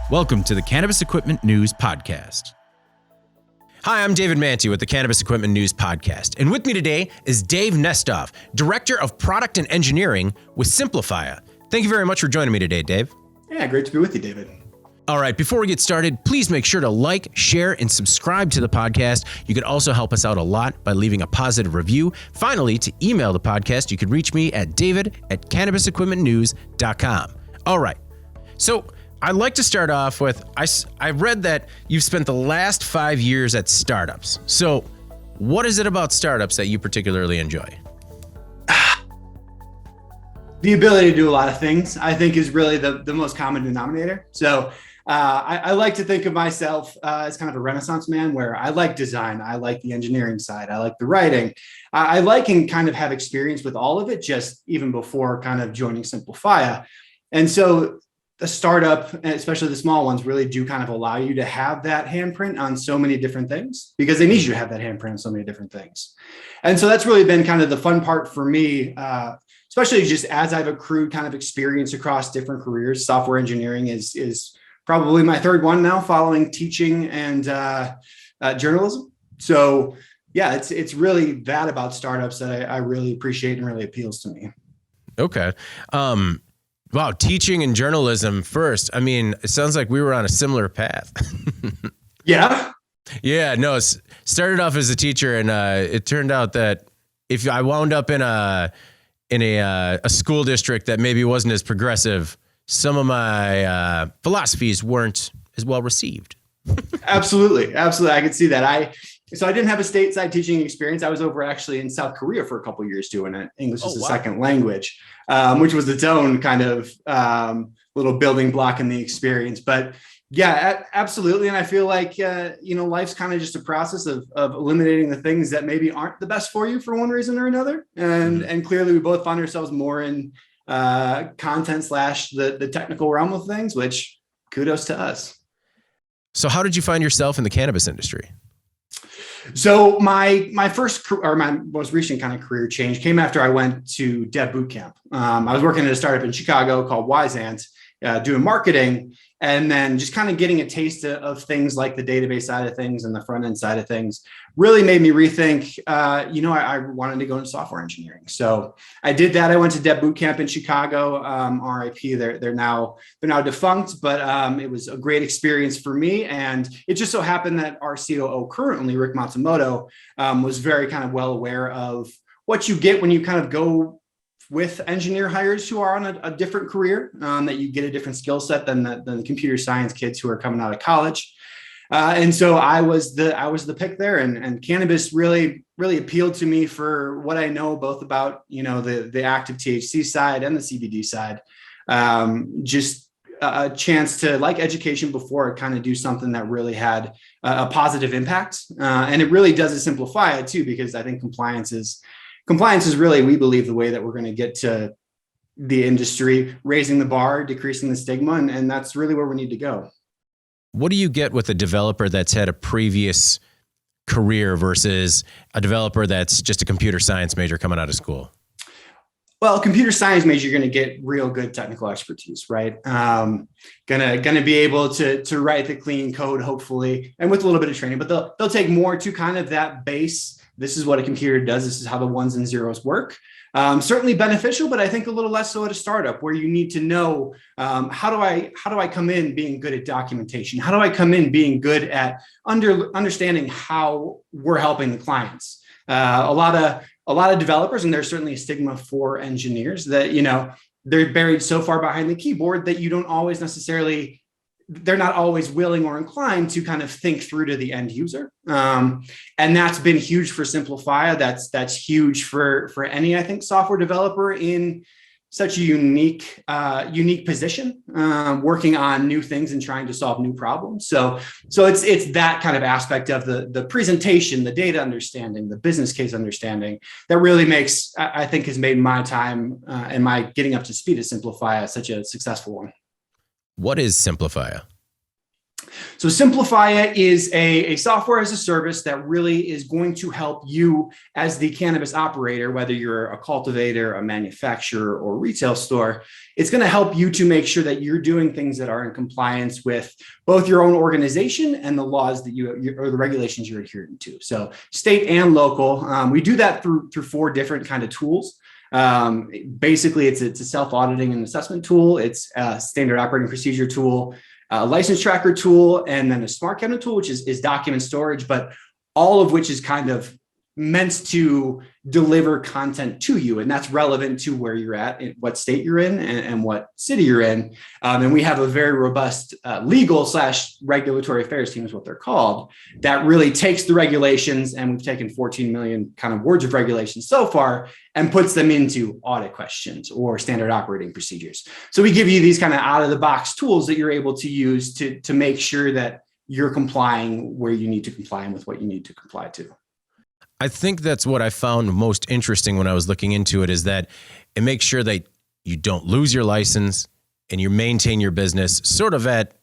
Welcome to the Cannabis Equipment News Podcast. Hi, I'm David Manti with the Cannabis Equipment News Podcast, and with me today is Dave Nestoff, Director of Product and Engineering with Simplifya. Thank you very much for joining me today, Dave. Yeah, great to be with you, David. All right, before we get started, please make sure to like, share, and subscribe to the podcast. You could also help us out a lot by leaving a positive review. Finally, to email the podcast, you could reach me at david@cannabisequipmentnews.com. All right, so I'd like to start off with, I read that you've spent the last 5 years at startups. So what is it about startups that you particularly enjoy? The ability to do a lot of things, I think, is really the most common denominator. So I like to think of myself as kind of a Renaissance man, where I like design, I like the engineering side, I like the writing. I like and kind of have experience with all of it, just even before kind of joining Simplifya. And so the startup, especially the small ones, really do kind of allow you to have that handprint on so many different things, because they need you to have that handprint on so many different things. And so that's really been kind of the fun part for me, especially just as I've accrued kind of experience across different careers. Software engineering is probably my third one now, following teaching and journalism. So yeah, it's really that about startups that I really appreciate and really appeals to me. Okay. Wow, teaching and journalism first. I mean, it sounds like we were on a similar path. Yeah. Yeah, no, started off as a teacher, and it turned out that if I wound up in a school district that maybe wasn't as progressive, some of my philosophies weren't as well received. Absolutely. I could see that. So I didn't have a stateside teaching experience. I was over actually in South Korea for a couple of years doing it. English as a second language, which was its own kind of little building block in the experience. But yeah, absolutely. And I feel like, life's kind of just a process of eliminating the things that maybe aren't the best for you for one reason or another. And clearly we both find ourselves more in content / the technical realm of things, which kudos to us. So how did you find yourself in the cannabis industry? So my most recent kind of career change came after I went to Dev Bootcamp. I was working at a startup in Chicago called Ant, doing marketing, and then just kind of getting a taste of things like the database side of things and the front end side of things really made me rethink. I wanted to go into software engineering. So I did that. I went to Dev Bootcamp in Chicago. RIP. They're now defunct, but it was a great experience for me. And it just so happened that our COO currently, Rick Matsumoto, was very kind of well aware of what you get when you kind of go with engineer hires who are on a different career, that you get a different skill set than the computer science kids who are coming out of college. And so I was the pick there, and cannabis really appealed to me for what I know both about, the active THC side and the CBD side. Just a chance to, like education before, kind of do something that really had a positive impact. And it really does simplify it too, because I think compliance is really, we believe, the way that we're going to get to the industry, raising the bar, decreasing the stigma, and that's really where we need to go. What do you get with a developer that's had a previous career versus a developer that's just a computer science major coming out of school? Well, computer science major, you're going to get real good technical expertise, right? Gonna be able to write the clean code, hopefully, and with a little bit of training, but they'll take more to kind of that base. This is what a computer does. This is how the ones and zeros work. Certainly beneficial, but I think a little less so at a startup, where you need to know, how do I come in being good at documentation? How do I come in being good at understanding how we're helping the clients? A lot of developers, and there's certainly a stigma for engineers that, they're buried so far behind the keyboard that you don't always necessarily, they're not always willing or inclined to kind of think through to the end user. And that's been huge for Simplifya. That's huge for any, I think, software developer in such a unique position, working on new things and trying to solve new problems. So it's that kind of aspect of the presentation, the data understanding, the business case understanding that really makes, I think, has made my time and my getting up to speed at Simplifya such a successful one. What is Simplifya? So Simplifya is a software as a service that really is going to help you as the cannabis operator, whether you're a cultivator, a manufacturer, or retail store. It's going to help you to make sure that you're doing things that are in compliance with both your own organization and the laws that you or the regulations you're adhering to. So state and local. We do that through 4 different kind of tools. Basically, it's a self-auditing and assessment tool. It's a standard operating procedure tool, a license tracker tool, and then a smart cabinet tool, which is document storage, but all of which is kind of meant to deliver content to you. And that's relevant to where you're at, what state you're in, and what city you're in. And we have a very robust legal/regulatory affairs team is what they're called, that really takes the regulations, and we've taken 14 million kind of words of regulations so far and puts them into audit questions or standard operating procedures. So we give you these kind of out of the box tools that you're able to use to make sure that you're complying where you need to comply and with what you need to comply to. I think that's what I found most interesting when I was looking into it, is that it makes sure that you don't lose your license and you maintain your business sort of at,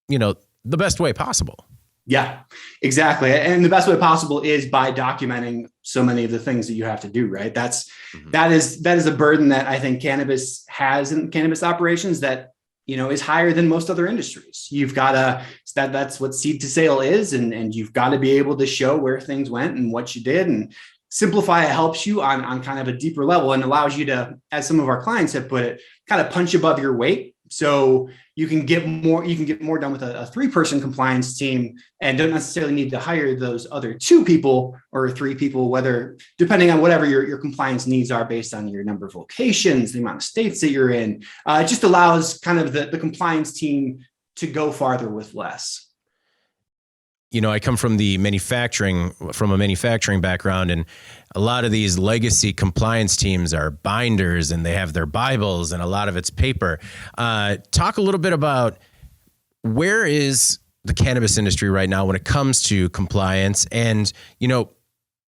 the best way possible. Yeah, exactly. And the best way possible is by documenting so many of the things that you have to do, right? That is a burden that I think cannabis has in cannabis operations that, is higher than most other industries. You've got to, that's what seed to sale is. And you've got to be able to show where things went and what you did. And Simplify helps you on kind of a deeper level and allows you to, as some of our clients have put it, kind of punch above your weight. So you can get more done with a 3-person compliance team and don't necessarily need to hire those other 2 people or 3 people, whether depending on whatever your compliance needs are based on your number of locations, the amount of states that you're in. It just allows kind of the compliance team to go farther with less. I come from a manufacturing background, and a lot of these legacy compliance teams are binders and they have their Bibles and a lot of it's paper. Talk a little bit about where is the cannabis industry right now when it comes to compliance, and,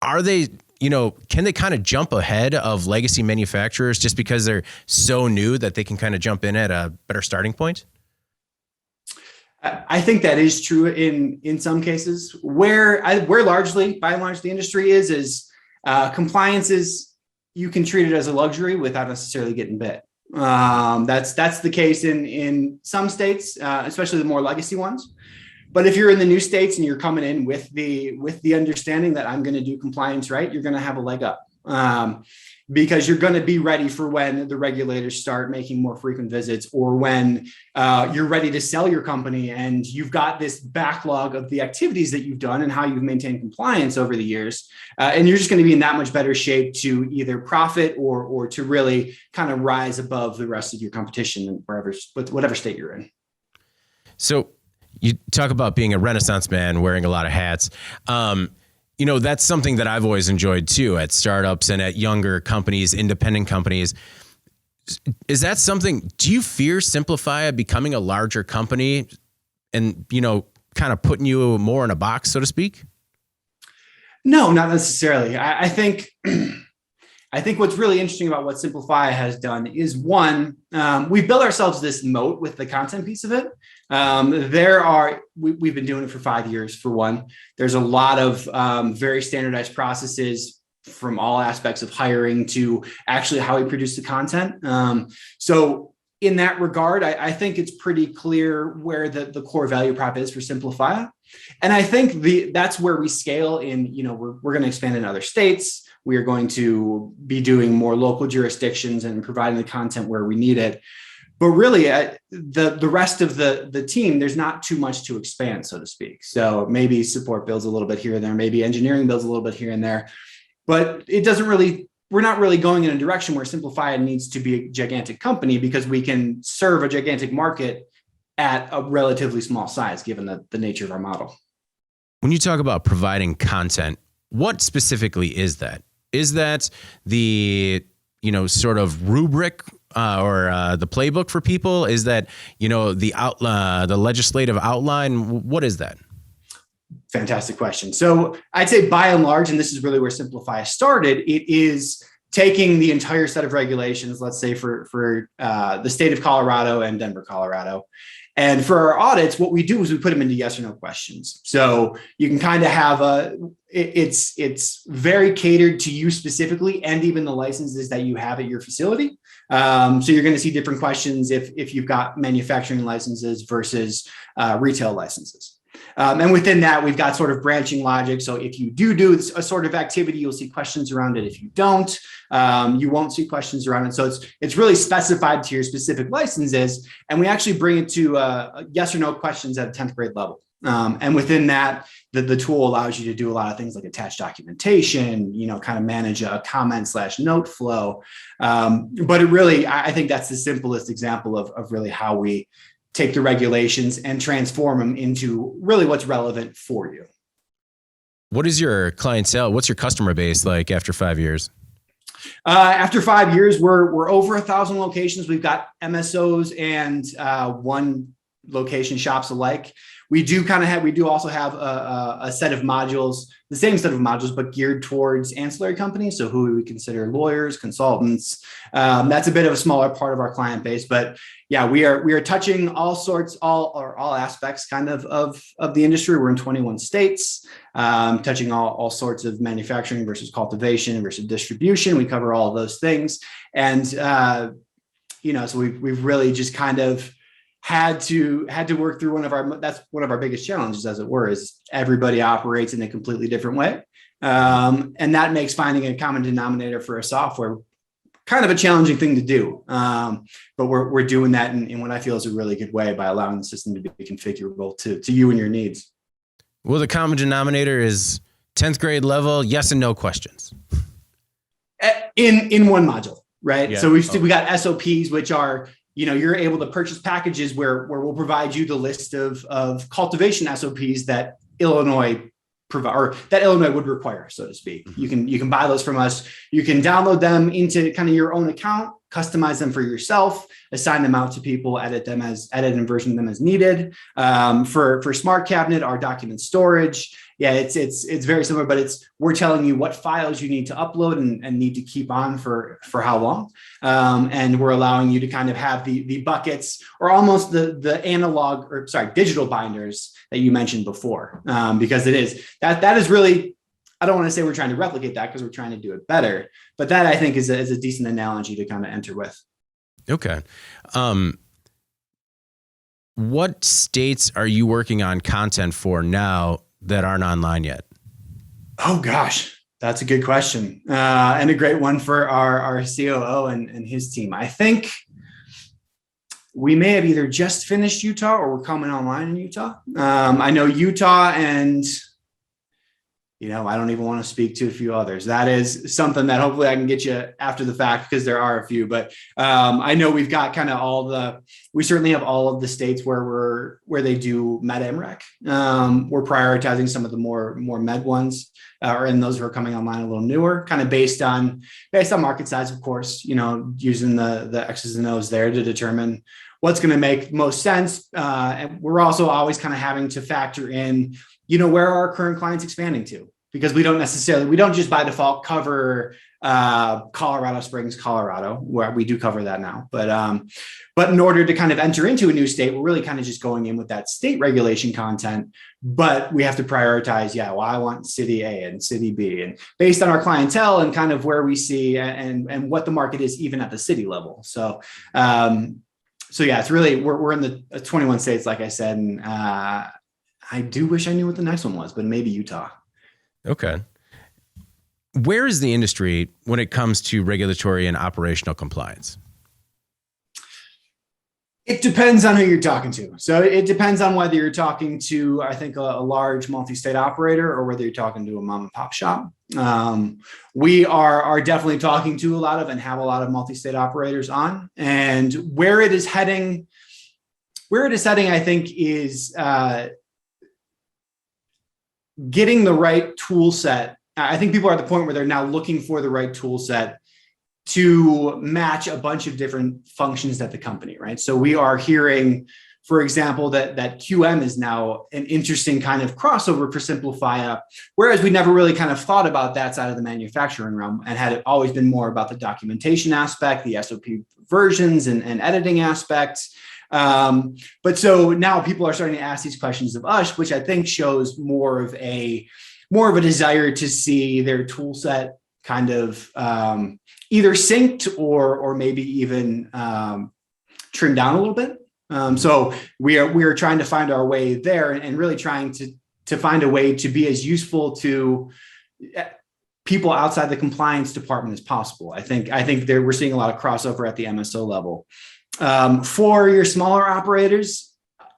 are they, can they kind of jump ahead of legacy manufacturers just because they're so new that they can kind of jump in at a better starting point? I think that is true in some cases. Where largely, by and large, the industry is compliance is, you can treat it as a luxury without necessarily getting bit. That's the case in some states, especially the more legacy ones. But if you're in the new states and you're coming in with the understanding that I'm going to do compliance right, you're going to have a leg up. Because you're going to be ready for when the regulators start making more frequent visits, or when you're ready to sell your company and you've got this backlog of the activities that you've done and how you've maintained compliance over the years. And you're just going to be in that much better shape to either profit or to really kind of rise above the rest of your competition whatever state you're in. So you talk about being a Renaissance man, wearing a lot of hats. That's something that I've always enjoyed too at startups and at younger companies, independent companies. Is that something, do you fear Simplifya becoming a larger company and, kind of putting you more in a box, so to speak? No, not necessarily. I think what's really interesting about what Simplifya has done is, one, we've built ourselves this moat with the content piece of it. We've been doing it for 5 years, for one. There's a lot of very standardized processes from all aspects of hiring to actually how we produce the content. So in that regard, I think it's pretty clear where the core value prop is for Simplifya. And I think that's where we scale in, we're going to expand in other states. We are going to be doing more local jurisdictions and providing the content where we need it. But really, the rest of the team, there's not too much to expand, so to speak. So maybe support builds a little bit here and there, maybe engineering builds a little bit here and there. But we're not really going in a direction where Simplifya needs to be a gigantic company, because we can serve a gigantic market at a relatively small size, given the nature of our model. When you talk about providing content, what specifically is that? Is that the, sort of rubric or the playbook for people? Is that, the legislative outline? What is that? Fantastic question. So I'd say by and large, and this is really where Simplifya started, it is taking the entire set of regulations, let's say for the state of Colorado and Denver, Colorado. And for our audits, what we do is we put them into yes or no questions. So you can kind of have it's very catered to you specifically and even the licenses that you have at your facility. So you're going to see different questions if you've got manufacturing licenses versus retail licenses. And within that, we've got sort of branching logic. So if you do a sort of activity, you'll see questions around it. If you don't, you won't see questions around it. So it's really specified to your specific licenses. And we actually bring it to yes or no questions at a 10th grade level. And within that, the tool allows you to do a lot of things like attach documentation, kind of manage a comment/note flow. But it really, I think that's the simplest example of really how we take the regulations and transform them into really what's relevant for you. What is your clientele? What's your customer base like after 5 years? After 5 years, we're over 1,000 locations. We've got MSOs and one location shops alike. We do also have a set of modules, the same set of modules, but geared towards ancillary companies. So who we would consider lawyers, consultants. That's a bit of a smaller part of our client base, but yeah, we are touching all aspects kind of the industry. We're in 21 states, touching all sorts of manufacturing versus cultivation versus distribution. We cover all of those things. And, so we've really just kind of had to work through that's one of our biggest challenges, as it were, is everybody operates in a completely different way. And that makes finding a common denominator for a software kind of a challenging thing to do. But we're doing that in what I feel is a really good way by allowing the system to be configurable to you and your needs. Well, the common denominator is 10th grade level, yes and no questions. In one module, right? Yeah. So we got SOPs, which are, you're able to purchase packages where we'll provide you the list of cultivation SOPs that Illinois provide, or that Illinois would require, so to speak. Mm-hmm. You can buy those from us. You can download them into kind of your own account, customize them for yourself, assign them out to people, edit and version them as needed. For Smart Cabinet, our document storage, yeah, it's very similar, but we're telling you what files you need to upload and need to keep on for how long. And we're allowing you to kind of have the buckets or almost the digital binders that you mentioned before. Because that is really, I don't want to say we're trying to replicate that because we're trying to do it better, but that I think is a decent analogy to kind of enter with. Okay. What states are you working on content for now that aren't online yet? Oh gosh, that's a good question. And a great one for our COO and his team. I think we may have either just finished Utah or we're coming online in Utah. I know Utah and, I don't even want to speak to a few others. That is something that hopefully I can get you after the fact because there are a few, but I know we've got kind of we certainly have all of the states where they do med MREC. We're prioritizing some of the more med ones, and those who are coming online a little newer, kind of based on market size, of course, using the X's and O's there to determine what's going to make most sense. And we're also always kind of having to factor in, where are our current clients expanding to? Because we don't just by default cover Colorado Springs, Colorado, where we do cover that now. But in order to kind of enter into a new state, we're really kind of just going in with that state regulation content, but we have to prioritize, I want city A and city B, and based on our clientele and kind of where we see and what the market is even at the city level. So it's really, we're in the 21 states, like I said, and I do wish I knew what the next one was, but maybe Utah. Okay. Where is the industry when it comes to regulatory and operational compliance? It depends on who you're talking to. So it depends on whether you're talking to, I think, a large multi-state operator or whether you're talking to a mom and pop shop. We are definitely talking to a lot of and have a lot of multi-state operators on. And where it is heading, I think, is getting the right tool set. I think people are at the point where they're now looking for the right tool set to match a bunch of different functions at the company, right? So we are hearing for example, that QM is now an interesting kind of crossover for Simplifya, whereas we never really kind of thought about that side of the manufacturing realm, and had it always been more about the documentation aspect, the SOP versions and editing aspects. But so now people are starting to ask these questions of us, which I think shows more of a desire to see their tool set kind of either synced or maybe even trimmed down a little bit. So we are trying to find our way there, and really trying to find a way to be as useful to people outside the compliance department as possible. I think we're seeing a lot of crossover at the MSO level. For your smaller operators,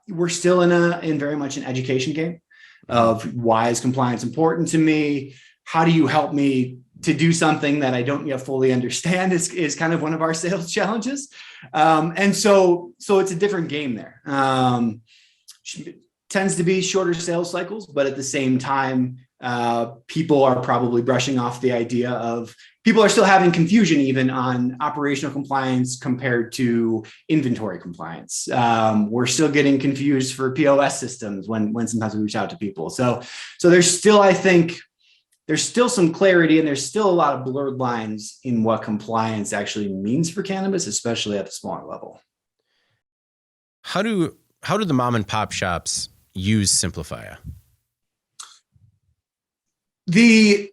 we're still in very much an education game of why is compliance important to me? How do you help me to do something that I don't yet fully understand is kind of one of our sales challenges. And so it's a different game there. Tends to be shorter sales cycles, but at the same time, people are probably brushing off the idea of, people are still having confusion even on operational compliance compared to inventory compliance. We're still getting confused for POS systems when sometimes we reach out to people. So there's still, I think, there's still some clarity, and there's still a lot of blurred lines in what compliance actually means for cannabis, especially at the smaller level. How do the mom and pop shops use Simplifya? The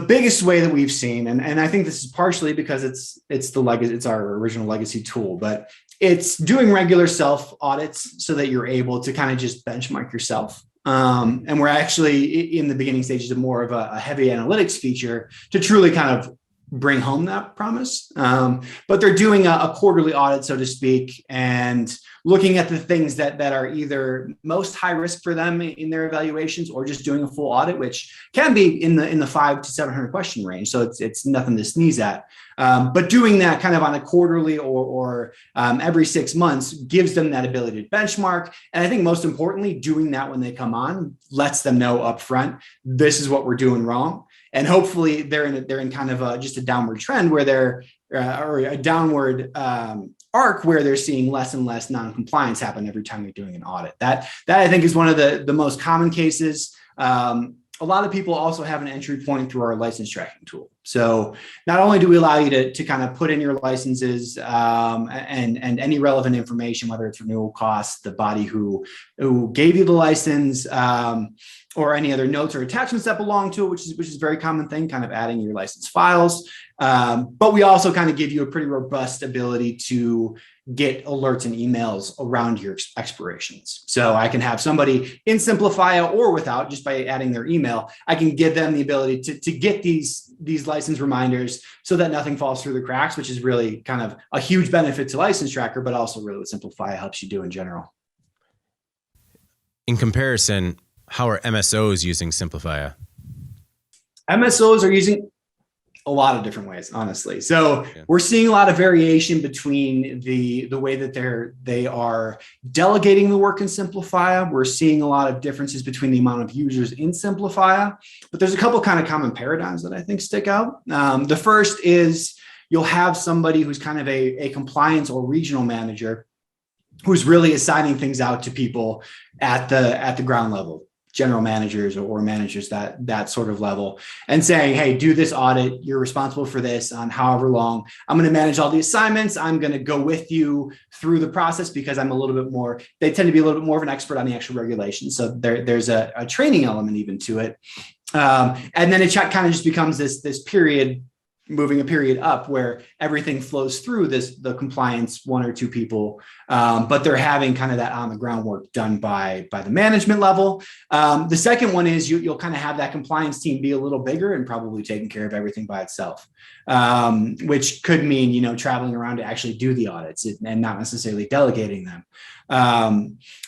biggest way that we've seen, and I think this is partially because it's our original legacy tool, but it's doing regular self audits so that you're able to kind of just benchmark yourself. And we're actually in the beginning stages of more of a heavy analytics feature to truly kind of bring home that promise. But they're doing a quarterly audit, so to speak, and looking at the things that are either most high risk for them in their evaluations, or just doing a full audit, which can be in the 500 to 700 question range. So it's nothing to sneeze at. But doing that kind of on a quarterly or every 6 months gives them that ability to benchmark. And I think most importantly, doing that when they come on lets them know upfront, this is what we're doing wrong. And hopefully they're in kind of just a downward trend where they're or a downward arc where they're seeing less and less non-compliance happen every time you're doing an audit. That I think is one of the most common cases. A lot of people also have an entry point through our license tracking tool. So not only do we allow you to kind of put in your licenses and any relevant information, whether it's renewal costs, the body who gave you the license, or any other notes or attachments that belong to it, which is a very common thing, kind of adding your license files. But we also kind of give you a pretty robust ability to get alerts and emails around your expirations. So I can have somebody in Simplifya or without, just by adding their email, I can give them the ability to get these license reminders so that nothing falls through the cracks, which is really kind of a huge benefit to License Tracker, but also really what Simplifya helps you do in general. In comparison, how are MSOs using Simplifya? MSOs are using a lot of different ways, honestly. So we're seeing a lot of variation between the way that they are delegating the work in Simplifya. We're seeing a lot of differences between the amount of users in Simplifya, but there's a couple kind of common paradigms that I think stick out. The first is you'll have somebody who's kind of a compliance or regional manager who's really assigning things out to people at the ground level, general managers or managers that sort of level, and saying, hey, do this audit. You're responsible for this on however long. I'm going to manage all the assignments. I'm going to go with you through the process because I'm a little bit more, they tend to be a little bit more of an expert on the actual regulations. So there's a training element even to it. And then it kind of just becomes this period, moving a period up where everything flows through the compliance, one or two people, but they're having kind of that on the ground work done by the management level. The second one is you'll kind of have that compliance team be a little bigger and probably taking care of everything by itself, which could mean, traveling around to actually do the audits and not necessarily delegating them.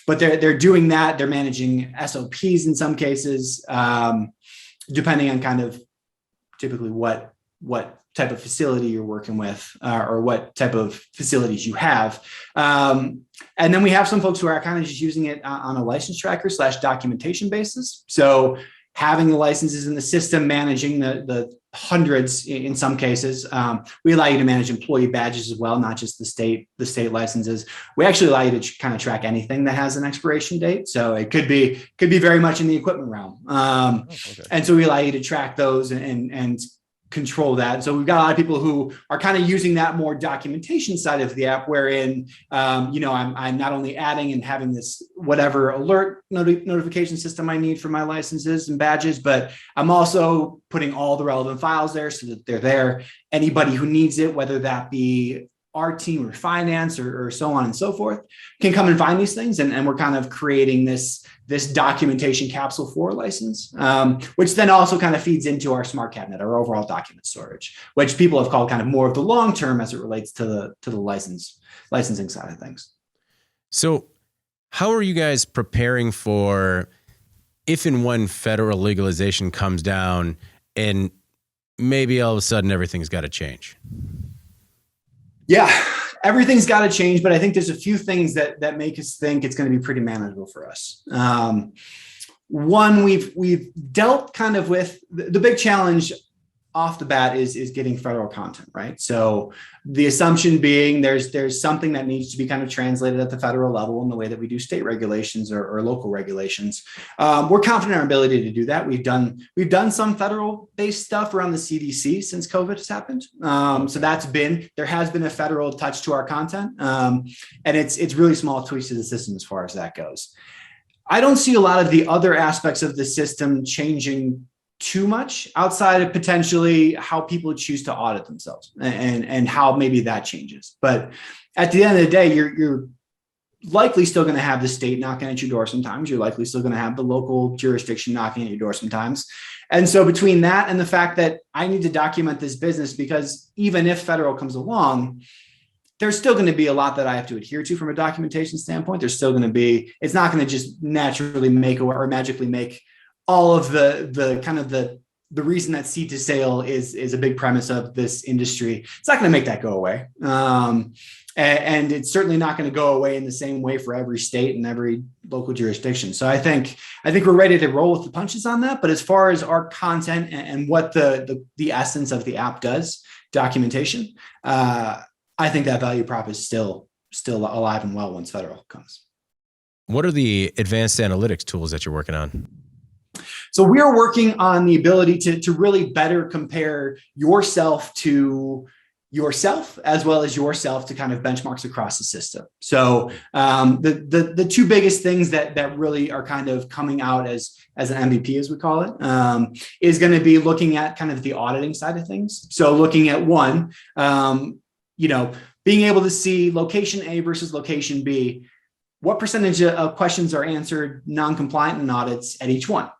But they're doing that. They're managing SOPs in some cases, depending on kind of typically what type of facility you're working with, or what type of facilities you have. And then we have some folks who are kind of just using it on a license tracker / documentation basis. So having the licenses in the system, managing the hundreds in some cases. We allow you to manage employee badges as well, not just the state licenses. We actually allow you to kind of track anything that has an expiration date. So it could be very much in the equipment realm. Okay. And so we allow you to track those and control that. So we've got a lot of people who are kind of using that more documentation side of the app, wherein, I'm not only adding and having this whatever alert notification system I need for my licenses and badges, but I'm also putting all the relevant files there so that they're there. Anybody who needs it, whether that be our team or finance or so on and so forth, can come and find these things. And we're kind of creating this documentation capsule for a license, which then also kind of feeds into our smart cabinet, our overall document storage, which people have called kind of more of the long term as it relates to the licensing side of things. So how are you guys preparing for if and when federal legalization comes down and maybe all of a sudden everything's got to change? Yeah, everything's got to change, but I think there's a few things that make us think it's going to be pretty manageable for us. One, we've dealt kind of with the big challenge off the bat is getting federal content, right? So the assumption being there's something that needs to be kind of translated at the federal level in the way that we do state regulations or local regulations. We're confident in our ability to do that. We've done some federal based stuff around the CDC since COVID has happened. So there has been a federal touch to our content. And it's really small tweaks to the system as far as that goes. I don't see a lot of the other aspects of the system changing too much outside of potentially how people choose to audit themselves and how maybe that changes. But at the end of the day, you're likely still going to have the state knocking at your door sometimes. You're likely still going to have the local jurisdiction knocking at your door sometimes. And so between that and the fact that I need to document this business, because even if federal comes along, there's still going to be a lot that I have to adhere to from a documentation standpoint. There's still going to be, it's not going to just naturally make or magically make all of the kind of the reason that seed to sale is a big premise of this industry. It's not going to make that go away. And it's certainly not going to go away in the same way for every state and every local jurisdiction. So I think we're ready to roll with the punches on that. But as far as our content and what the essence of the app does, documentation, I think that value prop is still alive and well once federal comes. What are the advanced analytics tools that you're working on? So we are working on the ability to really better compare yourself to yourself as well as yourself to kind of benchmarks across the system. So the two biggest things that really are kind of coming out as an MVP, as we call it, is going to be looking at kind of the auditing side of things. So looking at one, being able to see location A versus location B, what percentage of questions are answered non-compliant in audits at each one?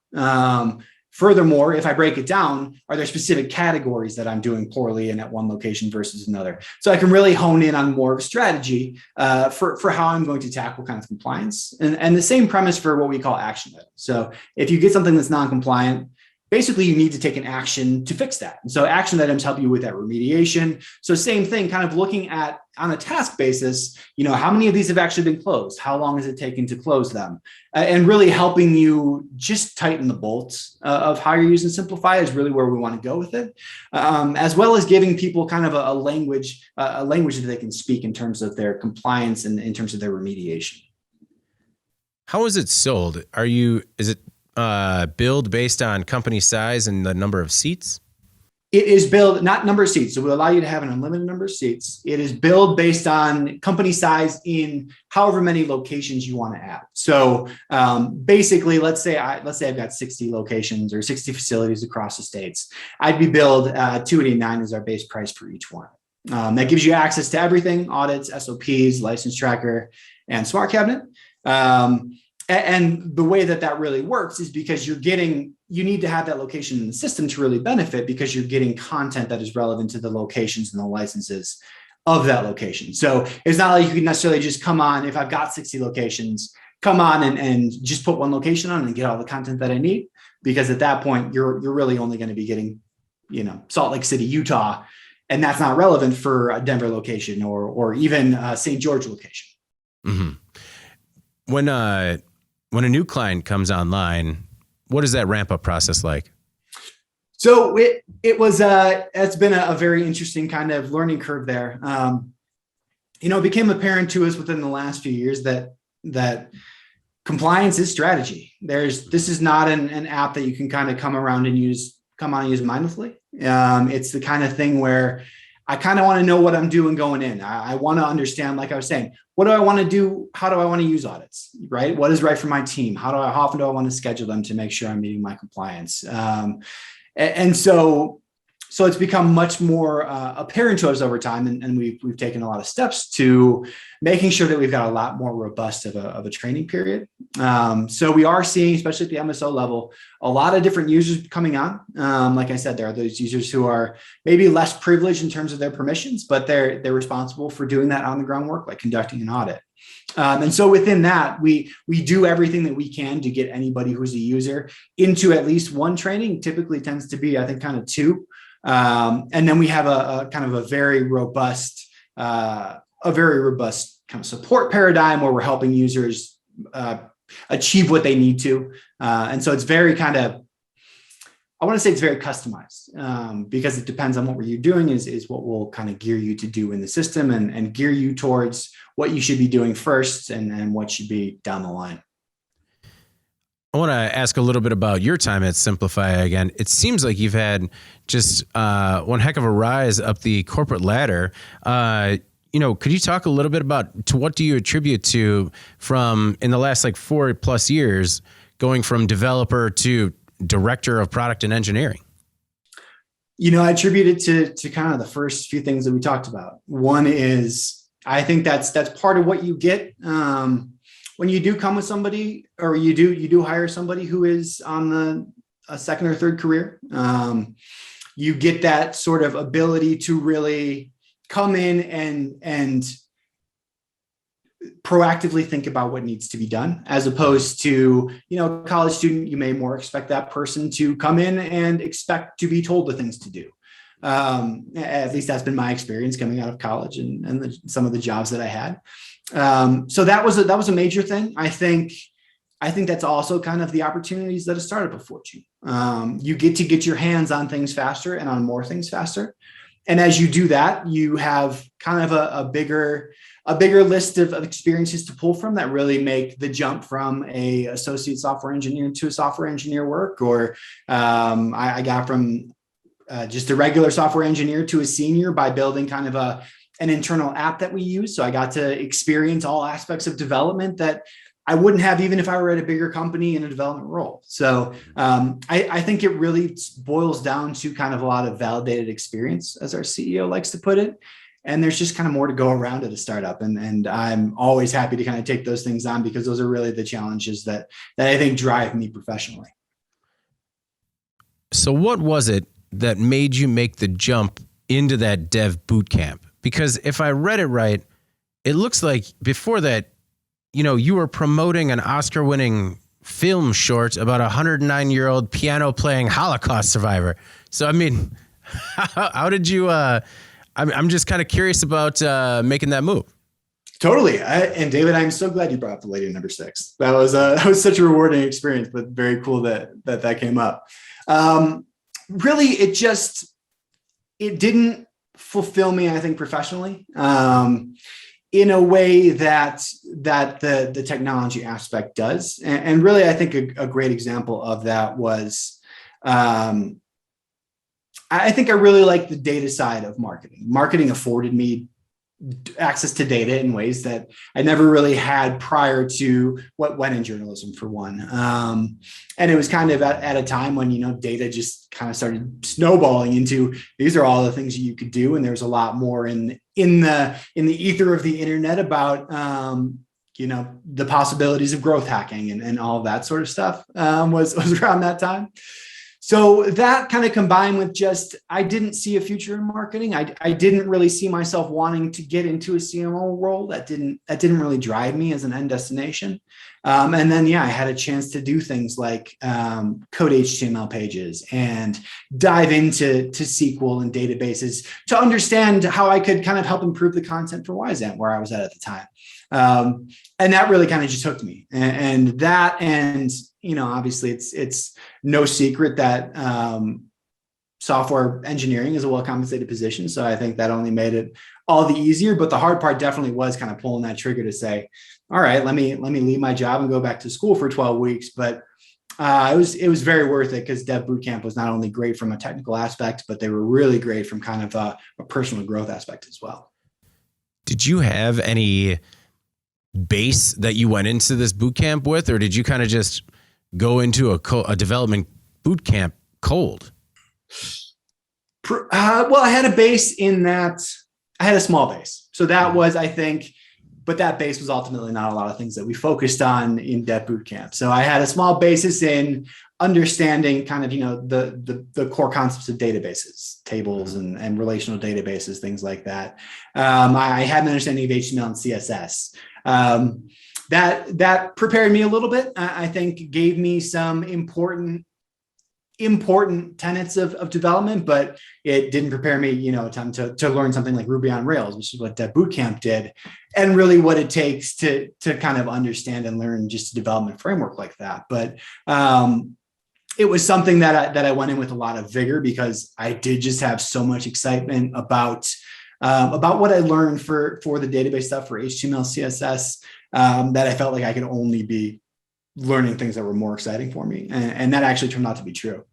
Furthermore, if I break it down, are there specific categories that I'm doing poorly in at one location versus another? So I can really hone in on more of a strategy for how I'm going to tackle kind of compliance. And the same premise for what we call action items. So if you get something that's non-compliant, basically you need to take an action to fix that. And so action items help you with that remediation. So same thing, kind of looking at on a task basis, how many of these have actually been closed? How long has it taken to close them? And really helping you just tighten the bolts of how you're using Simplify is really where we want to go with it. As well as giving people kind of a language that they can speak in terms of their compliance and in terms of their remediation. How is it sold? Is it billed based on company size and the number of seats? It is billed, not number of seats. So we'll allow you to have an unlimited number of seats. It is billed based on company size in however many locations you want to add. So basically, let's say I've got 60 locations or 60 facilities across the states. I'd be billed $289 as our base price for each one. That gives you access to everything: audits, SOPs, license tracker, and smart cabinet. And the way that really works is because you need to have that location in the system to really benefit, because you're getting content that is relevant to the locations and the licenses of that location. So it's not like you can necessarily just come on, if I've got 60 locations, come on and just put one location on and get all the content that I need. Because at that point, you're really only going to be getting, Salt Lake City, Utah, and that's not relevant for a Denver location or even a St. George location. Mm-hmm. When a new client comes online, what is that ramp up process like? So it's been a very interesting kind of learning curve there. It became apparent to us within the last few years that compliance is strategy. This is not an app that you can kind of come on and use mindlessly. It's the kind of thing where I kind of want to know what I'm doing going in. I want to understand, like I was saying, what do I want to do? How do I want to use audits, right? What is right for my team? How often do I want to schedule them to make sure I'm meeting my compliance? And so it's become much more apparent to us over time, and we've taken a lot of steps to making sure that we've got a lot more robust of a training period. So we are seeing, especially at the MSO level, a lot of different users coming on. Like I said, there are those users who are maybe less privileged in terms of their permissions, but they're responsible for doing that on the ground work, like conducting an audit. And so within that, we do everything that we can to get anybody who's a user into at least one training. Typically tends to be, I think, kind of two. And then we have a kind of a very robust kind of support paradigm where we're helping users achieve what they need to. And so it's very kind of, I want to say it's very customized because it depends on what you're doing is what will kind of gear you to do in the system and gear you towards what you should be doing first and what should be down the line. I want to ask a little bit about your time at Simplifya again. It seems like you've had just one heck of a rise up the corporate ladder. Could you talk a little bit about to what do you attribute to from in the last 4+ years going from developer to director of product and engineering? I attribute it to kind of the first few things that we talked about. One is I think that's part of what you get when you do come with somebody, or you do hire somebody who is on a second or third career. You get that sort of ability to really come in and proactively think about what needs to be done, as opposed to, a college student. You may more expect that person to come in and expect to be told the things to do. At least that's been my experience coming out of college and some of the jobs that I had. So that was a major thing. I think that's also kind of the opportunities that a startup affords you. You get to get your hands on things faster and on more things faster. And as you do that, you have kind of a bigger list of experiences to pull from that really make the jump from a associate software engineer to a software engineer work. Or I got from just a regular software engineer to a senior by building kind of an internal app that we use. So I got to experience all aspects of development that I wouldn't have even if I were at a bigger company in a development role. So I think it really boils down to kind of a lot of validated experience, as our CEO likes to put it. And there's just kind of more to go around at a startup. And I'm always happy to kind of take those things on because those are really the challenges that I think drive me professionally. So what was it that made you make the jump into that dev bootcamp? Because if I read it right, it looks like before that, you were promoting an Oscar-winning film short about a 109-year-old piano-playing Holocaust survivor. So, I mean, how did you, I'm just kind of curious about making that move. Totally. And David, I'm so glad you brought up the lady number 6. That was such a rewarding experience, but very cool that came up. Really, it didn't fulfill me, I think, professionally, in a way that the technology aspect does. And really, I think a great example of that was, I think I really like the data side of marketing. Marketing afforded me access to data in ways that I never really had prior to what went in journalism, for one. And it was kind of at a time when, data just kind of started snowballing into these are all the things you could do. And there's a lot more in the ether of the internet about, the possibilities of growth hacking and all of that sort of stuff was around that time. So that kind of combined with just, I didn't see a future in marketing. I didn't really see myself wanting to get into a CMO role. That didn't really drive me as an end destination. And then, I had a chance to do things like code HTML pages and dive into SQL and databases to understand how I could kind of help improve the content for Wyzant, where I was at the time. And that really kind of just hooked me. And that, and obviously it's no secret that software engineering is a well-compensated position. So I think that only made it all the easier. But the hard part definitely was kind of pulling that trigger to say, all right, let me leave my job and go back to school for 12 weeks. But it was very worth it, because Dev Bootcamp was not only great from a technical aspect, but they were really great from kind of a personal growth aspect as well. Did you have any base that you went into this bootcamp with, or did you kind of just go into a development bootcamp cold? Well, I had a base in that I had a small base. So that was, I think, but that base was ultimately not a lot of things that we focused on in Dev Bootcamp. So I had a small basis in understanding kind of, the core concepts of databases, tables and relational databases, things like that. I had an understanding of HTML and CSS. That prepared me a little bit. I think gave me some important tenets of development, but it didn't prepare me, time to learn something like Ruby on Rails, which is what Dev Bootcamp did, and really what it takes to kind of understand and learn just a development framework like that. But it was something that I went in with a lot of vigor, because I did just have so much excitement about what I learned for the database stuff, for HTML, CSS, that I felt like I could only be learning things that were more exciting for me. And that actually turned out to be true.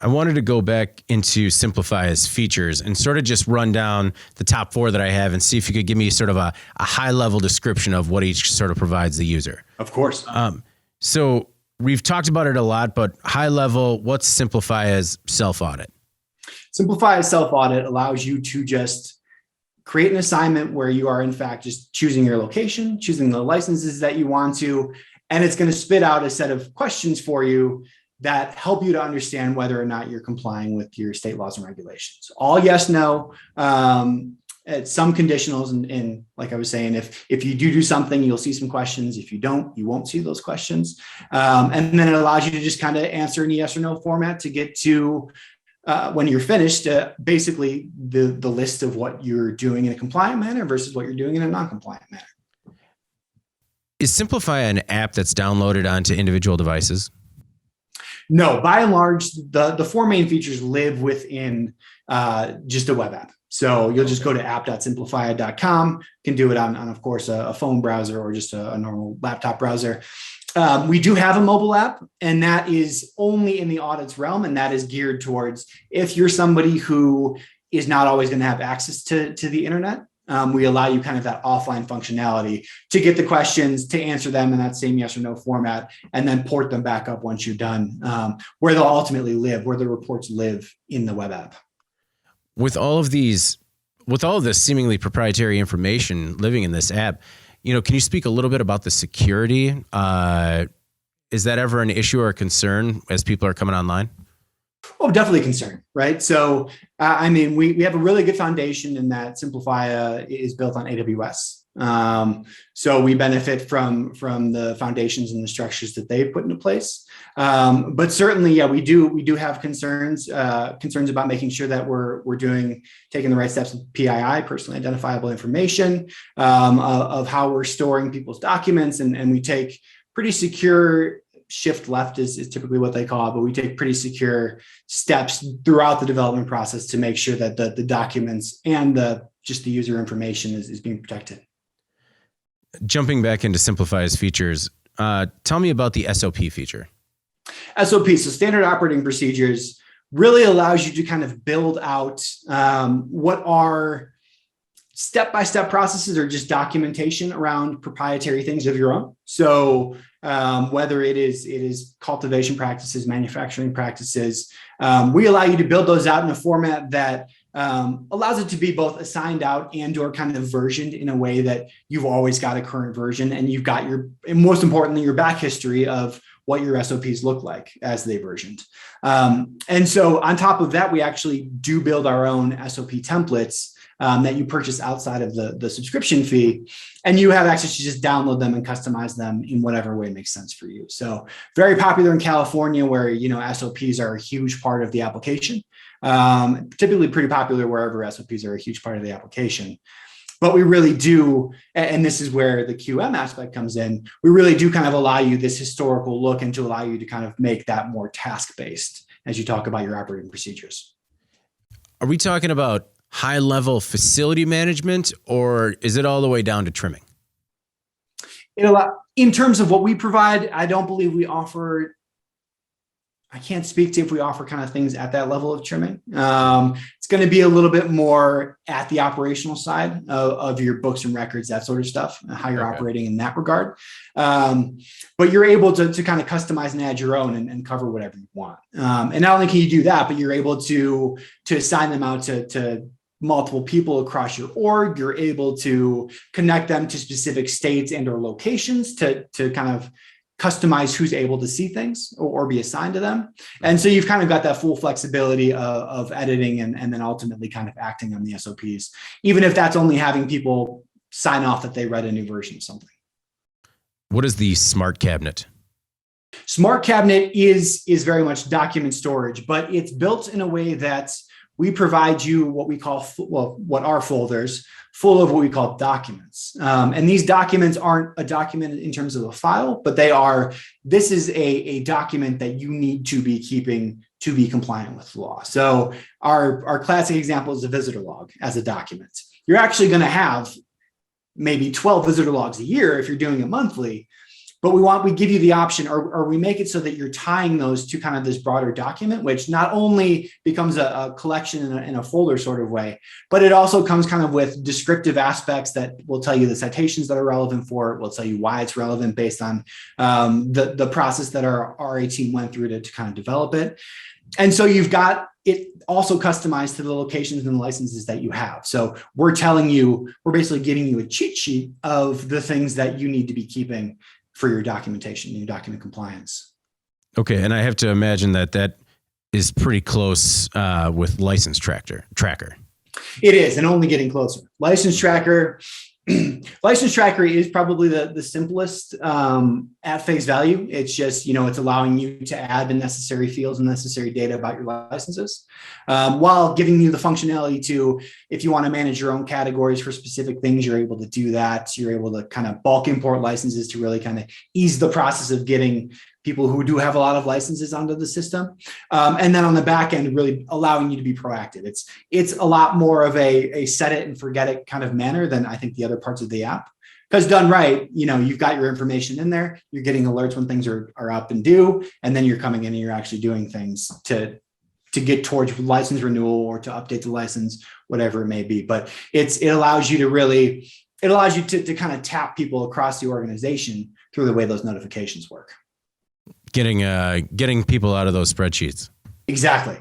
I wanted to go back into Simplifya's features and sort of just run down the top 4 that I have and see if you could give me sort of a high level description of what each sort of provides the user. Of course. So we've talked about it a lot, but high level, what's Simplifya's self-audit? Simplifya's self-audit allows you to just create an assignment where you are in fact just choosing your location, choosing the licenses that you want to, and it's going to spit out a set of questions for you that help you to understand whether or not you're complying with your state laws and regulations. All yes, no, at some conditionals. And like I was saying, if you do something, you'll see some questions. If you don't, you won't see those questions. And then it allows you to just kind of answer in a yes or no format to get to, when you're finished, basically the list of what you're doing in a compliant manner versus what you're doing in a non-compliant manner. Is Simplifya an app that's downloaded onto individual devices? No, by and large, the 4 main features live within just a web app. So you'll just go to app.simplifya.com. You can do it on of course, a phone browser or just a normal laptop browser. We do have a mobile app, and that is only in the audits realm, and that is geared towards if you're somebody who is not always going to have access to the internet. We allow you kind of that offline functionality to get the questions, to answer them in that same yes or no format, and then port them back up once you're done, where they'll ultimately live, where the reports live in the web app. With all of this seemingly proprietary information living in this app, can you speak a little bit about the security? Is that ever an issue or a concern as people are coming online? Oh, definitely a concern, right? So, we have a really good foundation in that Simplifya is built on AWS. So we benefit from the foundations and the structures that they've put into place. But certainly, we do have concerns about making sure that we're taking the right steps with PII, personally identifiable information, of how we're storing people's documents, and we take pretty secure. Shift left is typically what they call it, but we take pretty secure steps throughout the development process to make sure that the documents and the user information is being protected. Jumping back into Simplifya's features, tell me about the SOP feature. SOPs, so standard operating procedures, really allows you to kind of build out what are step-by-step processes or just documentation around proprietary things of your own. So whether it is cultivation practices, manufacturing practices, we allow you to build those out in a format that allows it to be both assigned out and or kind of versioned in a way that you've always got a current version, and you've got and most importantly, your back history of what your SOPs look like as they versioned. And so on top of that, we actually do build our own SOP templates that you purchase outside of the subscription fee, and you have access to just download them and customize them in whatever way makes sense for you. So very popular in California, where SOPs are a huge part of the application. Typically pretty popular wherever SOPs are a huge part of the application. But we really do, and this is where the QM aspect comes in, we really do kind of allow you this historical look and to allow you to kind of make that more task-based as you talk about your operating procedures. Are we talking about high-level facility management, or is it all the way down to trimming? In terms of what we provide, I don't believe we offer, I can't speak to if we offer kind of things at that level of trimming. It's going to be a little bit more at the operational side of your books and records, that sort of stuff, how you're operating in that regard. But you're able to kind of customize and add your own and cover whatever you want. And not only can you do that, but you're able to assign them out to multiple people across your org. You're able to connect them to specific states and or locations to kind of customize who's able to see things or be assigned to them. And so you've kind of got that full flexibility of editing and then ultimately kind of acting on the SOPs, even if that's only having people sign off that they read a new version of something. What is the smart cabinet? Smart cabinet is very much document storage, but it's built in a way that we provide you what we call, what are folders full of what we call documents. And these documents aren't a document in terms of a file, but this is a document that you need to be keeping to be compliant with law. So our classic example is a visitor log as a document. You're actually going to have maybe 12 visitor logs a year if you're doing it monthly. But we give you the option, or we make it so that you're tying those to kind of this broader document, which not only becomes a collection in a folder sort of way, but it also comes kind of with descriptive aspects that will tell you the citations that are relevant for it, will tell you why it's relevant based on the process that our RA team went through to kind of develop it. And so you've got it also customized to the locations and the licenses that you have. So we're basically giving you a cheat sheet of the things that you need to be keeping for your documentation, your document compliance. Okay, and I have to imagine that is pretty close with license tracker. It is, and only getting closer. License tracker is probably the simplest at face value. It's just, it's allowing you to add the necessary fields and necessary data about your licenses, while giving you the functionality to, if you want to manage your own categories for specific things, you're able to do that. You're able to kind of bulk import licenses to really kind of ease the process of getting people who do have a lot of licenses onto the system. And then on the back end, really allowing you to be proactive. It's a lot more of a set it and forget it kind of manner than I think the other parts of the app. Because done right, you've got your information in there, you're getting alerts when things are up and due, and then you're coming in and you're actually doing things to get towards license renewal or to update the license, whatever it may be. But it allows you to kind of tap people across the organization through the way those notifications work. Getting people out of those spreadsheets. Exactly.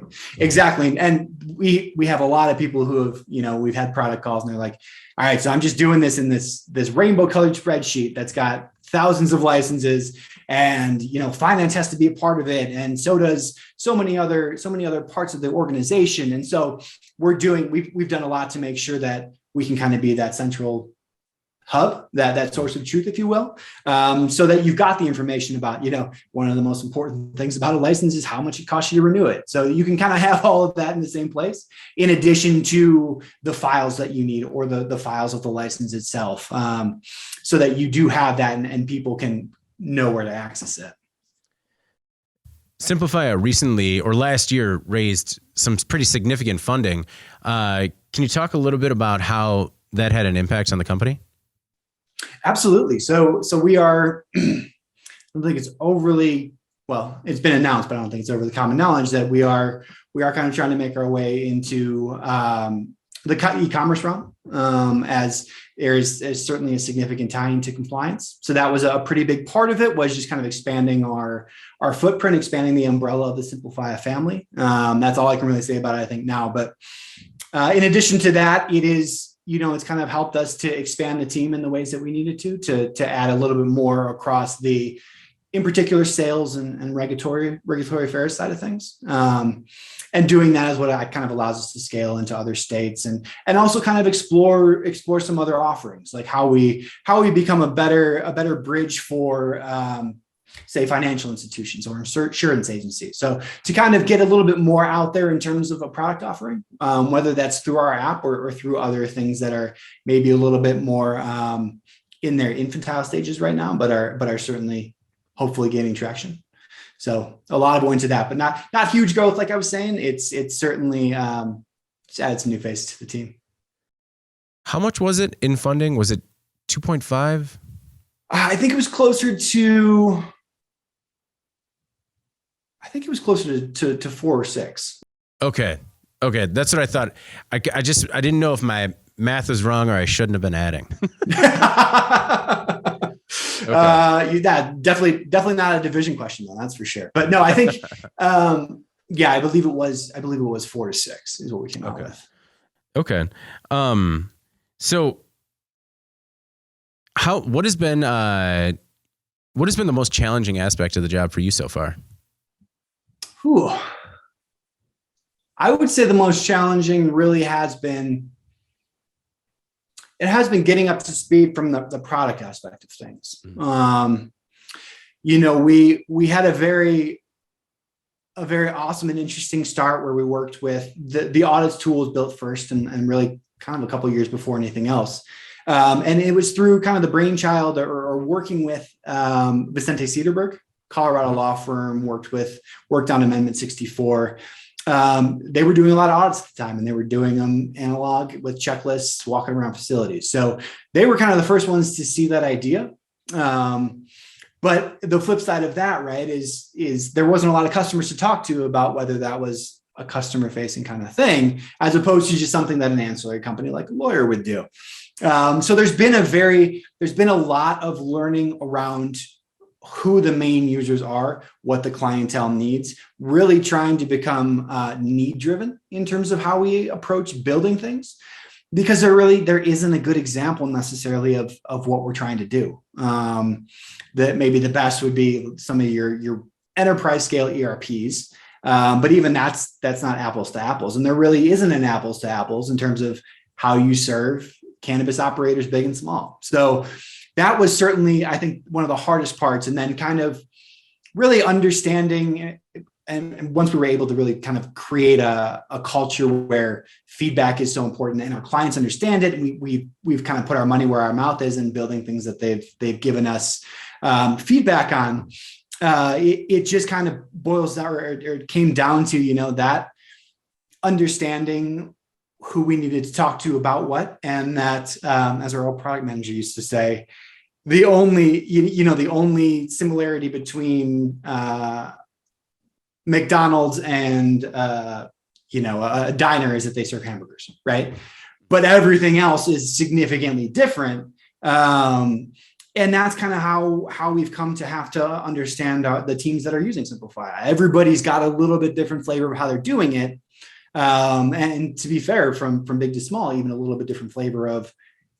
And we have a lot of people who have, we've had product calls and they're like, all right, so I'm just doing this in this rainbow colored spreadsheet that's got thousands of licenses, and, finance has to be a part of it. And so does so many other parts of the organization. And so we've done a lot to make sure that we can kind of be that central hub, that source of truth, if you will, so that you've got the information about, one of the most important things about a license is how much it costs you to renew it. So you can kind of have all of that in the same place, in addition to the files that you need, or the files of the license itself, so that you do have that and people can know where to access it. Simplifya recently, or last year, raised some pretty significant funding. Can you talk a little bit about how that had an impact on the company? Absolutely. So we are, I don't think it's overly, well, it's been announced, but I don't think it's overly common knowledge that we are kind of trying to make our way into the e-commerce realm, as there's certainly a significant tie to compliance. So that was a pretty big part of it, was just kind of expanding our footprint, expanding the umbrella of the Simplifya family. That's all I can really say about it, I think, now. But in addition to that, it is, it's kind of helped us to expand the team in the ways that we needed to add a little bit more across the, in particular, sales and regulatory affairs side of things. And doing that is what kind of allows us to scale into other states and also kind of explore some other offerings, like how we become a better bridge for say financial institutions or insurance agencies. So to kind of get a little bit more out there in terms of a product offering, whether that's through our app or through other things that are maybe a little bit more in their infantile stages right now, but are certainly hopefully gaining traction. So a lot of going to that, but not huge growth. Like I was saying, it's certainly just added some new faces to the team. How much was it in funding? Was it 2.5? I think it was closer to, to 4 or 6. Okay. That's what I thought. I didn't know if my math was wrong or I shouldn't have been adding. Okay. Definitely not a division question though. That's for sure. But no, I think, I believe it was 4 to 6 is what we came out with. Okay. So what has been the most challenging aspect of the job for you so far? I would say the most challenging really has been getting up to speed from the product aspect of things. Mm-hmm. We had a very awesome and interesting start where we worked with the Audit tool was built first and really kind of a couple of years before anything else. And it was through kind of the brainchild or working with Vicente Cederberg, Colorado law firm, worked on Amendment 64. They were doing a lot of audits at the time, and they were doing them analog with checklists, walking around facilities. So they were kind of the first ones to see that idea. But the flip side of that, right, is there wasn't a lot of customers to talk to about whether that was a customer facing kind of thing, as opposed to just something that an ancillary company like a lawyer would do. So there's been a lot of learning around who the main users are, what the clientele needs, really trying to become need driven in terms of how we approach building things, because there isn't a good example necessarily of what we're trying to do. That maybe the best would be some of your enterprise scale ERPs. But even that's not apples to apples. And there really isn't an apples to apples in terms of how you serve cannabis operators, big and small. So that was certainly, I think, one of the hardest parts. And then kind of really understanding, and once we were able to really kind of create a culture where feedback is so important and our clients understand it, we've kind of put our money where our mouth is in building things that they've given us feedback on. It just kind of boils down, or it came down to, that understanding who we needed to talk to about what, and that, as our old product manager used to say, the only similarity between McDonald's and a diner is that they serve hamburgers, right? But everything else is significantly different. And that's kind of how we've come to have to understand the teams that are using Simplifya. Everybody's got a little bit different flavor of how they're doing it. And to be fair, from big to small, even a little bit different flavor of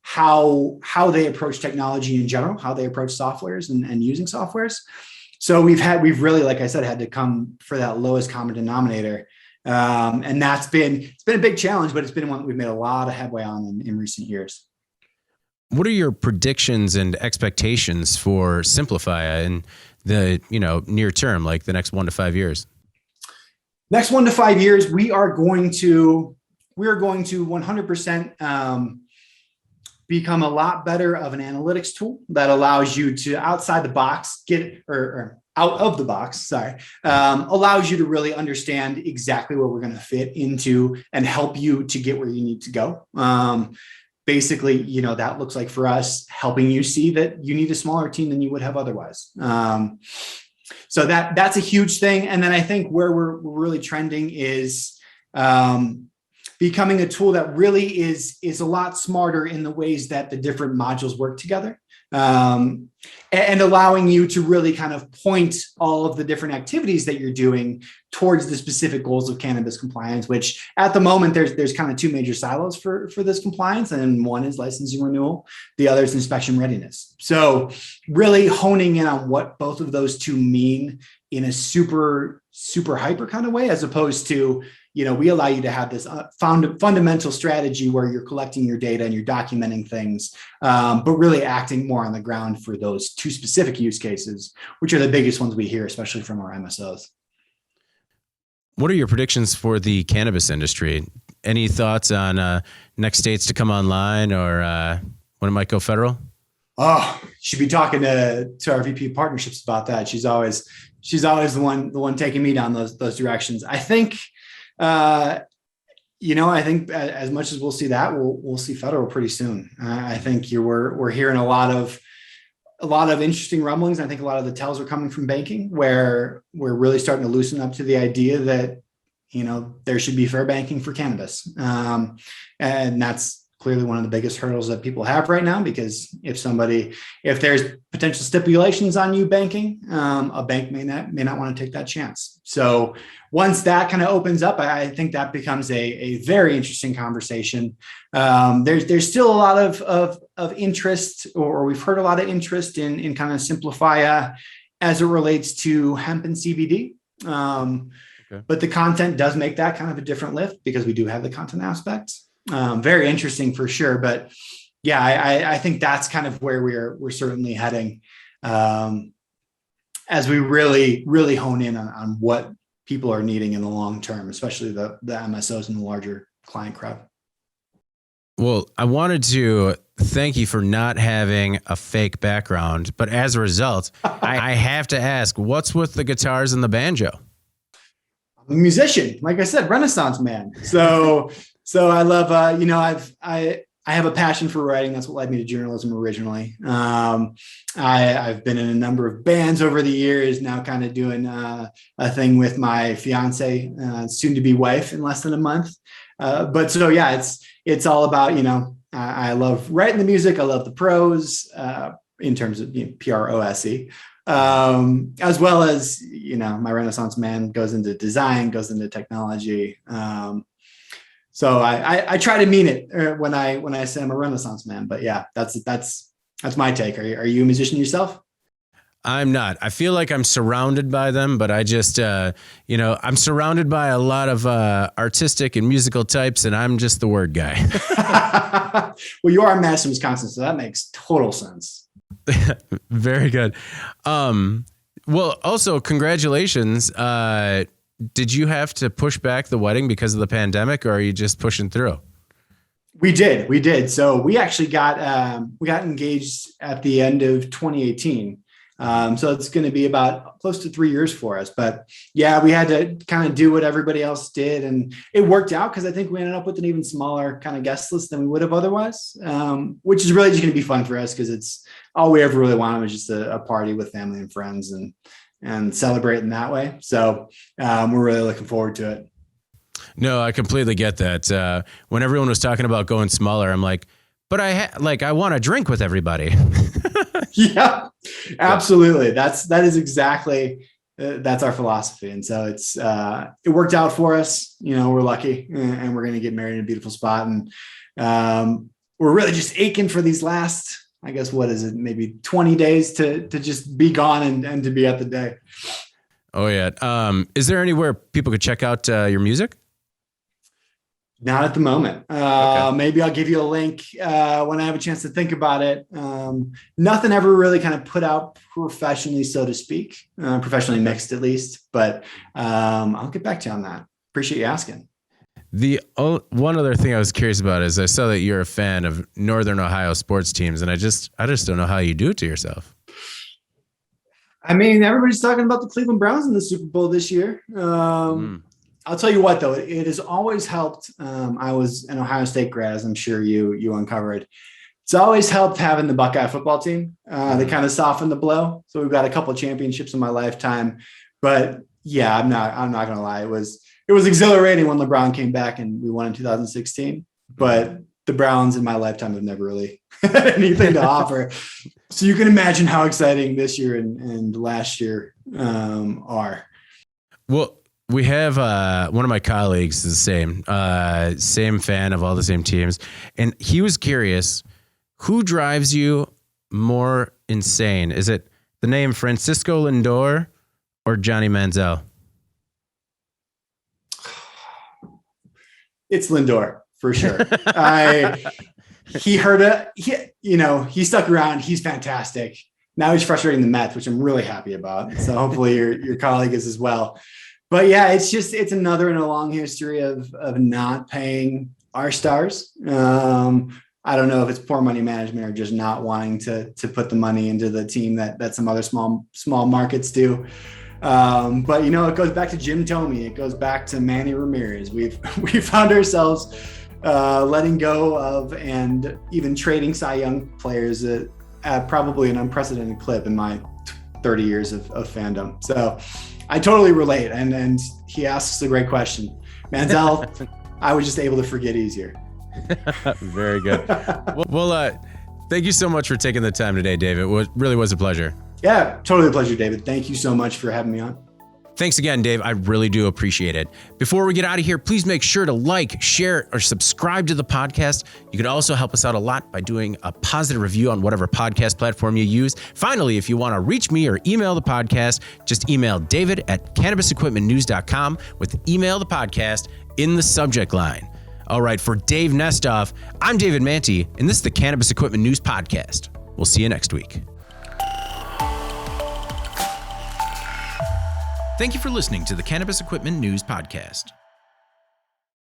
how they approach technology in general, how they approach softwares and using softwares. So we've really, like I said, had to come for that lowest common denominator. And it's been a big challenge, but it's been one that we've made a lot of headway on in recent years. What are your predictions and expectations for Simplifya in the near term, like the next 1 to 5 years? Next 1 to 5 years, we are going to 100% become a lot better of an analytics tool that allows you to outside the box out of the box, allows you to really understand exactly where we're going to fit into and help you to get where you need to go. Basically, that looks like for us helping you see that you need a smaller team than you would have otherwise. So that's a huge thing. And then I think where we're really trending is becoming a tool that really is a lot smarter in the ways that the different modules work together, and allowing you to really kind of point all of the different activities that you're doing towards the specific goals of cannabis compliance, which at the moment there's kind of 2 major silos for this compliance. And one is licensing renewal, the other is inspection readiness. So really honing in on what both of those 2 mean in a super, super hyper kind of way, as opposed to, we allow you to have this fundamental strategy where you're collecting your data and you're documenting things, but really acting more on the ground for those two specific use cases, which are the biggest ones we hear, especially from our MSOs. What are your predictions for the cannabis industry? Any thoughts on next states to come online, or when it might go federal? Oh, should be talking to our VP of partnerships about that. She's always the one taking me down those directions. I think, I think as much as we'll see that, we'll see federal pretty soon. I think we're hearing a lot of interesting rumblings. I think a lot of the tells are coming from banking, where we're really starting to loosen up to the idea that, there should be fair banking for cannabis. And that's clearly one of the biggest hurdles that people have right now, because if there's potential stipulations on you banking, a bank may not want to take that chance. So once that kind of opens up, I think that becomes a very interesting conversation. There's still a lot of interest, or we've heard a lot of interest in kind of Simplifya as it relates to hemp and CBD. Okay. But the content does make that kind of a different lift, because we do have the content aspects. Very interesting for sure. But yeah, I think that's kind of where we're certainly heading, as we really, really hone in on what people are needing in the long term, especially the MSOs and the larger client crowd. Well, I wanted to thank you for not having a fake background, but as a result, I have to ask, what's with the guitars and the banjo? I'm a musician, like I said, Renaissance man. So I love, I have a passion for writing. That's what led me to journalism originally. I've been in a number of bands over the years, now kind of doing a thing with my fiance, soon to be wife in less than a month. But so, yeah, it's all about, I love writing the music. I love the prose, in terms of PROSE, as well as, my Renaissance man goes into design, goes into technology. So I try to mean it when I say I'm a Renaissance man, but yeah, that's my take. Are you a musician yourself? I'm not. I feel like I'm surrounded by them, but I just, I'm surrounded by a lot of artistic and musical types, and I'm just the word guy. Well, you are in Madison, Wisconsin, so that makes total sense. Very good. Well, also, congratulations. Did you have to push back the wedding because of the pandemic, or are you just pushing through? We did. So we actually got engaged at the end of 2018. So it's going to be about close to 3 years for us. But yeah, we had to kind of do what everybody else did. And it worked out, because I think we ended up with an even smaller kind of guest list than we would have otherwise, which is really just going to be fun for us, because it's all we ever really wanted was just a party with family and friends and celebrate in that way. So we're really looking forward to it. No, I completely get that. When everyone was talking about going smaller, I'm like, but I want to drink with everybody. Yeah, absolutely. That is exactly, that's our philosophy. And so it worked out for us. We're lucky, and we're going to get married in a beautiful spot. And we're really just aching for these last, I guess, what is it? Maybe 20 days to just be gone and to be at the day. Oh yeah. Is there anywhere people could check out your music? Not at the moment. Okay. Maybe I'll give you a link when I have a chance to think about it. Nothing ever really kind of put out professionally, so to speak, professionally mixed at least. But I'll get back to you on that. Appreciate you asking. The one other thing I was curious about is I saw that you're a fan of Northern Ohio sports teams, and I just don't know how you do it to yourself. I mean, everybody's talking about the Cleveland Browns in the Super Bowl this year. I'll tell you what, though, it has always helped. I was an Ohio State grad, as I'm sure you uncovered. It's always helped having the Buckeye football team. They kind of soften the blow. So we've got a couple of championships in my lifetime. But yeah, I'm not going to lie. It was exhilarating when LeBron came back and we won in 2016. But the Browns in my lifetime have never really had anything to offer. So you can imagine how exciting this year and last year are. Well, we have one of my colleagues is the same fan of all the same teams. And he was curious, who drives you more insane? Is it the name Francisco Lindor or Johnny Manziel? It's Lindor for sure. He heard it. He stuck around. He's fantastic. Now he's frustrating the Mets, which I'm really happy about. So hopefully your colleague is as well. But yeah, it's another in a long history of not paying our stars. I don't know if it's poor money management or just not wanting to put the money into the team that some other small markets do. But it goes back to Jim Thome. It goes back to Manny Ramirez. We found ourselves letting go of and even trading Cy Young players at probably an unprecedented clip in my 30 years of fandom. So I totally relate. And he asks a great question. Manziel, I was just able to forget easier. Very good. Well, thank you so much for taking the time today, Dave. It really was a pleasure. Yeah, totally a pleasure, David. Thank you so much for having me on. Thanks again, Dave. I really do appreciate it. Before we get out of here, please make sure to like, share, or subscribe to the podcast. You can also help us out a lot by doing a positive review on whatever podcast platform you use. Finally, if you want to reach me or email the podcast, just email david@cannabisequipmentnews.com with email the podcast in the subject line. All right, for Dave Nestoff, I'm David Manti, and this is the Cannabis Equipment News Podcast. We'll see you next week. Thank you for listening to the Cannabis Equipment News Podcast.